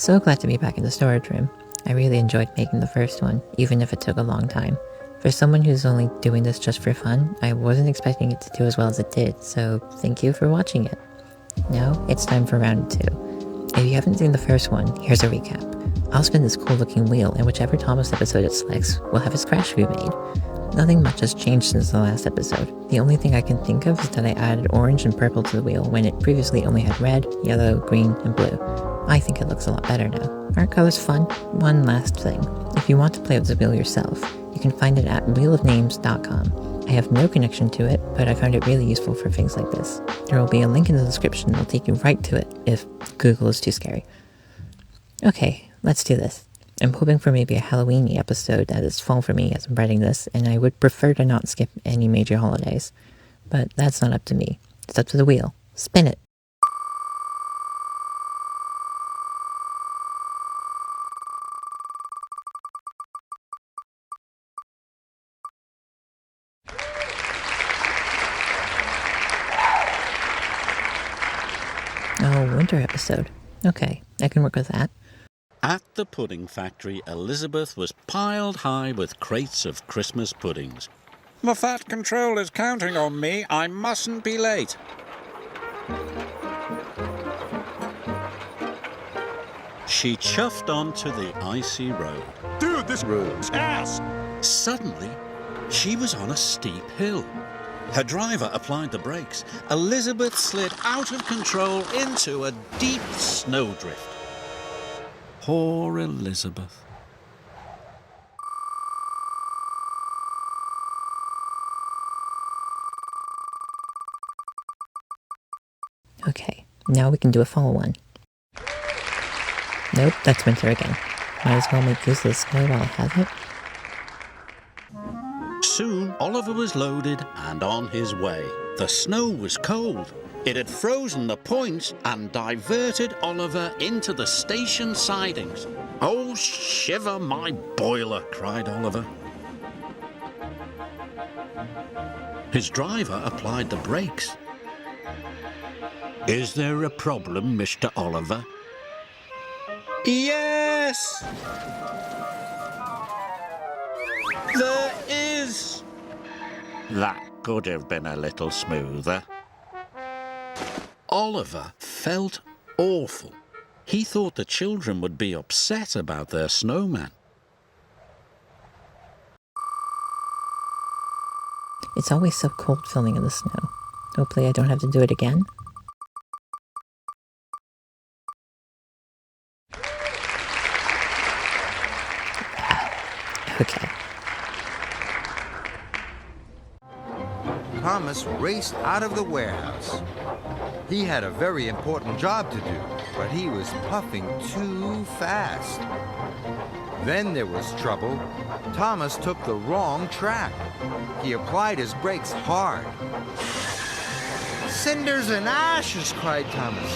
So glad to be back in the storage room. I really enjoyed making the first one, even if it took a long time. For someone who's only doing this just for fun, I wasn't expecting it to do as well as it did, so thank you for watching it. Now, it's time for round 2. If you haven't seen the first one, here's a recap. I'll spin this cool looking wheel, and whichever Thomas episode it selects will have his crash remade. Nothing much has changed since the last episode. The only thing I can think of is that I added orange and purple to the wheel when it previously only had red, yellow, green, and blue. I think it looks a lot better now. Aren't colors fun? One last thing. If you want to play with the wheel yourself, you can find it at wheelofnames.com. I have no connection to it, but I found it really useful for things like this. There will be a link in the description that'll take you right to it if Google is too scary. Okay, let's do this. I'm hoping for maybe a Halloween-y episode that is fall for me as I'm writing this, and I would prefer to not skip any major holidays. But that's not up to me. It's up to the wheel. Spin it. Oh, winter episode. Okay, I can work with that. At the pudding factory, Elizabeth was piled high with crates of Christmas puddings. The fat control is counting on me. I mustn't be late. She chuffed onto the icy road. Dude, this road's ass! Suddenly, she was on a steep hill. Her driver applied the brakes. Elizabeth slid out of control into a deep snowdrift. Poor Elizabeth. Okay, now we can do a fall one. Nope, that's winter again. Might as well make use of the snow while I have it. Soon, Oliver was loaded and on his way. The snow was cold. It had frozen the points and diverted Oliver into the station sidings. "Oh, shiver my boiler," cried Oliver. His driver applied the brakes. "Is there a problem, Mr. Oliver?" "Yes! There is!" "That could have been a little smoother." Oliver felt awful. He thought the children would be upset about their snowman. It's always so cold filming in the snow. Hopefully I don't have to do it again. Okay. Thomas raced out of the warehouse. He had a very important job to do, but he was puffing too fast. Then there was trouble. Thomas took the wrong track. He applied his brakes hard. "Cinders and ashes!" cried Thomas.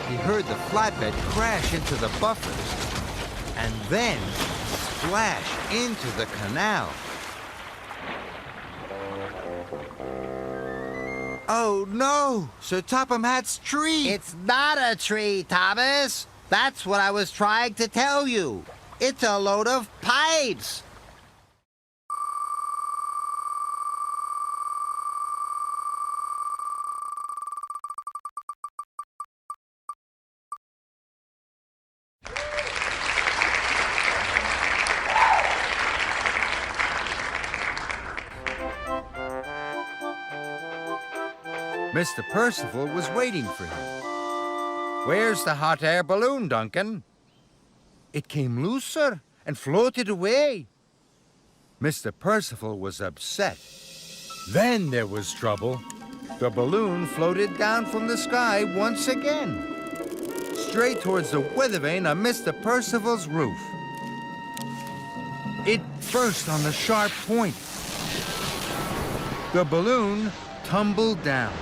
He heard the flatbed crash into the buffers and then splash into the canal. Oh no! Sir Topham Hatt's tree! It's not a tree, Thomas! That's what I was trying to tell you! It's a load of pipes! Mr. Percival was waiting for him. "Where's the hot air balloon, Duncan?" "It came loose, sir, and floated away." Mr. Percival was upset. Then there was trouble. The balloon floated down from the sky once again, straight towards the weather vane on Mr. Percival's roof. It burst on the sharp point. The balloon tumbled down.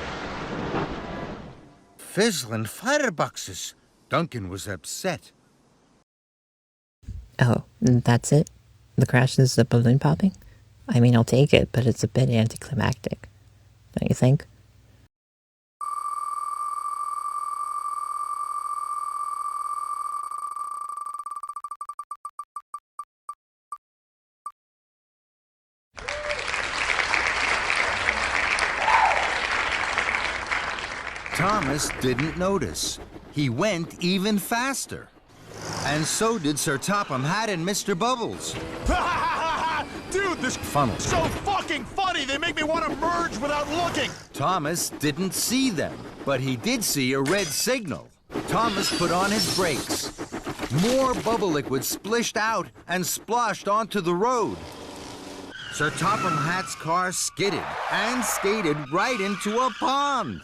Fizzling fireboxes. Duncan was upset. Oh, that's it? The crash is the balloon popping? I mean, I'll take it, but it's a bit anticlimactic. Don't you think? Thomas didn't notice. He went even faster. And so did Sir Topham Hatt and Mr. Bubbles. Dude, this Funnels. so fucking funny. They make me want to merge without looking. Thomas didn't see them, but he did see a red signal. Thomas put on his brakes. More bubble liquid splished out and splashed onto the road. Sir Topham Hatt's car skidded and skated right into a pond.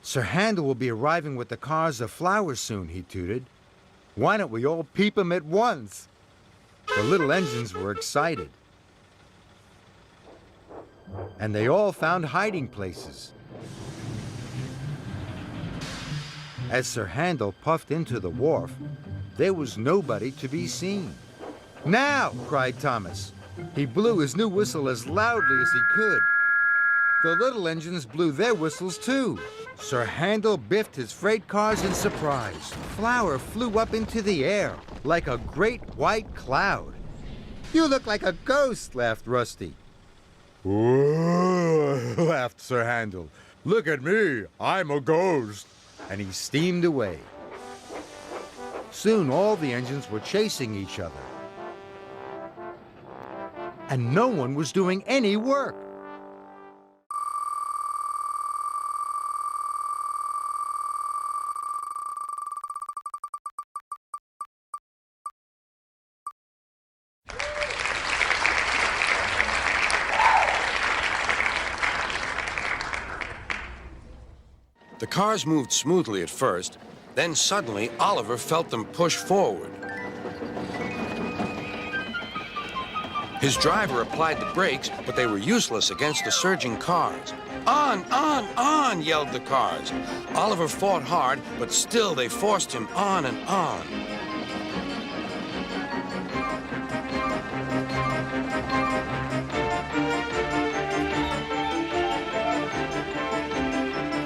Sir Handel will be arriving with the cars of flowers soon, he tooted. Why don't we all peep him at once? The little engines were excited. And they all found hiding places. As Sir Handel puffed into the wharf, there was nobody to be seen. Now, cried Thomas. He blew his new whistle as loudly as he could. The little engines blew their whistles too. Sir Handel biffed his freight cars in surprise. Flour flew up into the air like a great white cloud. You look like a ghost, laughed Rusty. Whoa, laughed Sir Handel. Look at me, I'm a ghost. And he steamed away. Soon all the engines were chasing each other. And no one was doing any work. The cars moved smoothly at first, then suddenly Oliver felt them push forward. His driver applied the brakes, but they were useless against the surging cars. On, yelled the cars. Oliver fought hard, but still they forced him on and on.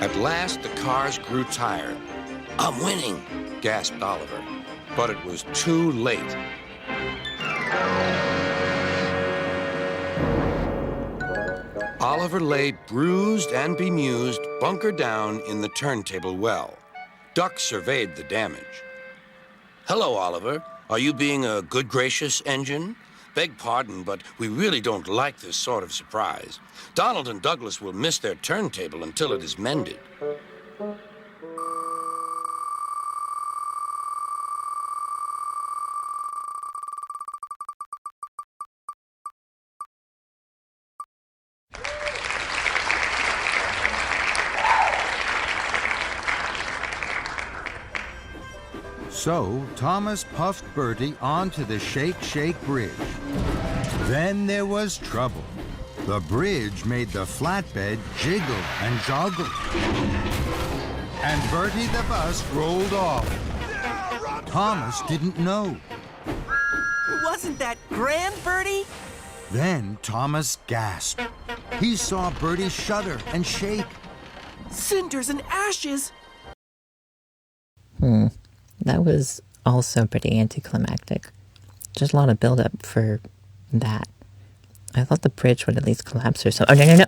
At last, the cars grew tired. I'm winning, gasped Oliver. But it was too late. Oliver lay bruised and bemused, bunker down in the turntable well. Duck surveyed the damage. Hello, Oliver. Are you being a good, gracious engine? Beg pardon, but we really don't like this sort of surprise. Donald and Douglas will miss their turntable until it is mended. So Thomas puffed Bertie onto the Shake Bridge. Then there was trouble. The bridge made the flatbed jiggle and joggle. And Bertie the bus rolled off. Thomas didn't know. Wasn't that grand, Bertie? Then Thomas gasped. He saw Bertie shudder and shake. Cinders and ashes! That was also pretty anticlimactic. Just a lot of build-up for that. I thought the bridge would at least collapse or so. Oh, no.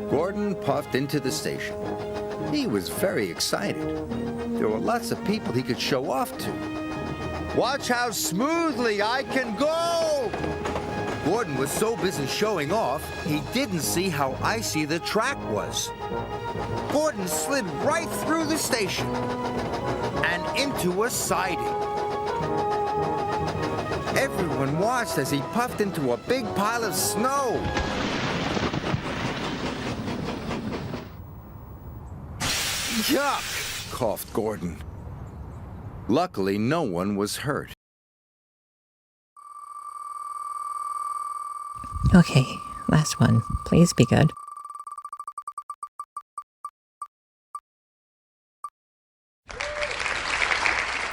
Gordon puffed into the station. He was very excited. There were lots of people he could show off to. Watch how smoothly I can go! Gordon was so busy showing off, he didn't see how icy the track was. Gordon slid right through the station and into a siding. Everyone watched as he puffed into a big pile of snow. Yuck! coughed Gordon. Luckily, no one was hurt. Okay, last one. Please be good.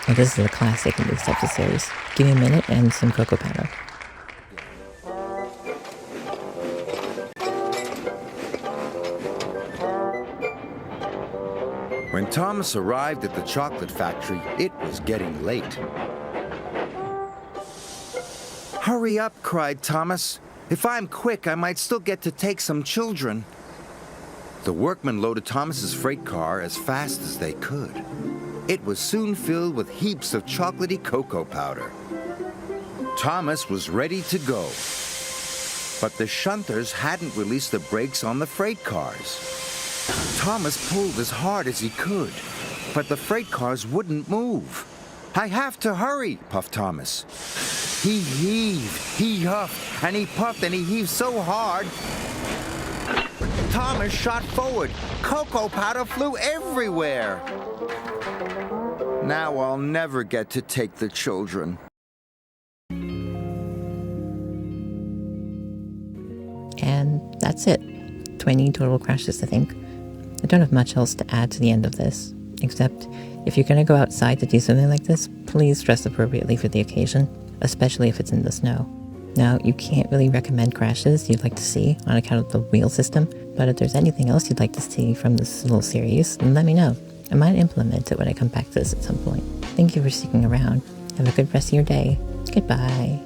Oh, this is a classic in these types of series. Give me a minute and some cocoa powder. When Thomas arrived at the chocolate factory, it was getting late. Hurry up, cried Thomas. If I'm quick, I might still get to take some children. The workmen loaded Thomas's freight car as fast as they could. It was soon filled with heaps of chocolatey cocoa powder. Thomas was ready to go. But the shunters hadn't released the brakes on the freight cars. Thomas pulled as hard as he could, but the freight cars wouldn't move. I have to hurry, puffed Thomas. He heaved, he huffed, and he puffed, and he heaved so hard. Thomas shot forward. Cocoa powder flew everywhere. Now I'll never get to take the children. And that's it. 20 total crashes, I think. I don't have much else to add to the end of this, except if you're gonna go outside to do something like this, please dress appropriately for the occasion, especially if it's in the snow. Now, you can't really recommend crashes you'd like to see on account of the wheel system, but if there's anything else you'd like to see from this little series, then let me know. I might implement it when I come back to this at some point. Thank you for sticking around. Have a good rest of your day. Goodbye.